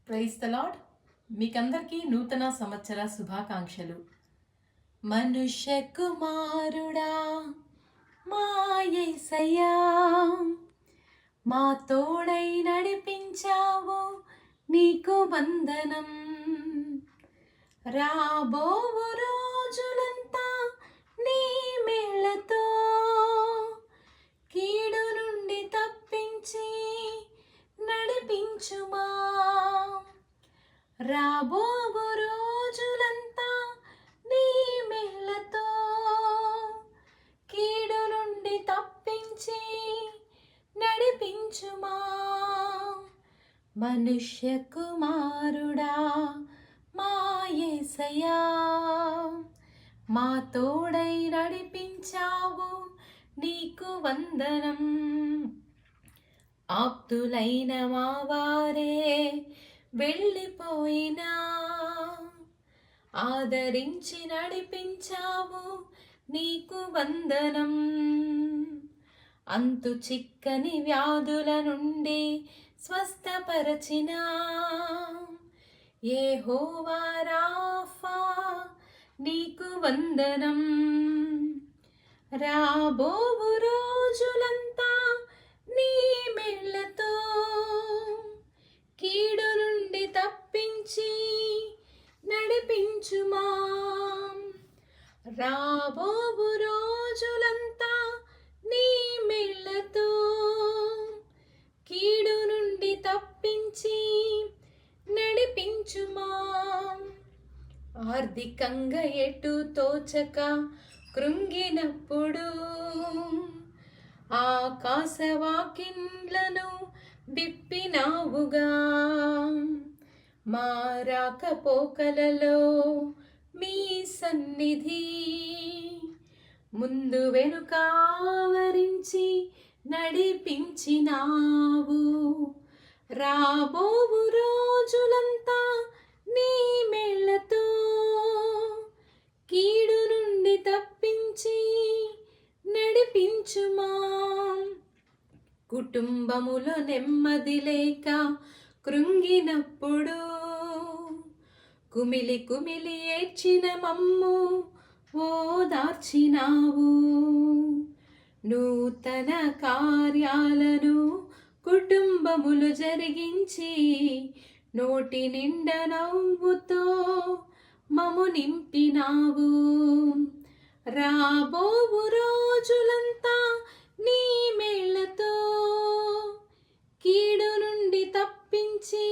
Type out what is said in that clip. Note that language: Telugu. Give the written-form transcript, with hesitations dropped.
Praise the lord. మీకందరికీ నూతన సంవత్సర శుభాకాంక్షలు. మనుష్య కుమారుడా మా యేసయ్యా, మా తోడై నడిపించావు, నీకు వందనం. రాబోవు రోజులంతా నీ మేళ్లతో కీడు నుండి తప్పించి నడిపించుమా. రాబోవు రోజులంతా నీ మేళ్లతో కీడు నుండి తప్పించి నడిపించుమా. మనుష్య కుమారుడా మా యేసయ్యా, మా తోడై నడిపించావు, నీకు వందనం. ఆప్తులైన మా వారే వెళ్ళిపోయినా ఆదరించి నడిపించావు, నీకు వందనం. అంతు చిక్కని వ్యాధుల నుండి స్వస్థపరచిన యెహోవా రాఫా, నీకు వందనం. రాబోవు రోజులంతా నీ మేళ్లతో కీడు నుండి తప్పించి నడిపించుమా. రాబోవు రోజులంతా నీ మేళ్లతో కీడు నుండి తప్పించి నడిపించుమా. ఆర్థికంగా ఎటు తోచక కృంగినప్పుడు ఆకాశవాకిండ్లను విప్పినావుగా. మా రాకపోకలలో మీ సన్నిధి ముందు వెనుక ఆవరించి నడిపించినావు. రాబోవు రోజులంతా నీ మేళ్లతో కీడు నుండి తప్పించి నడిపించుమా. కుటుంబములో నెమ్మది లేక కృంగినప్పుడు కుమిలి కుమిలి ఏడ్చిన మమ్ము ఓదార్చినావు. నూతన కార్యాలను కుటుంబములు జరిగించి నోటి నిండా నవ్వుతో మము నింపినావు. రాబోవు రోజులంతా నీ మేళ్లతో కీడు నుండి తప్పించి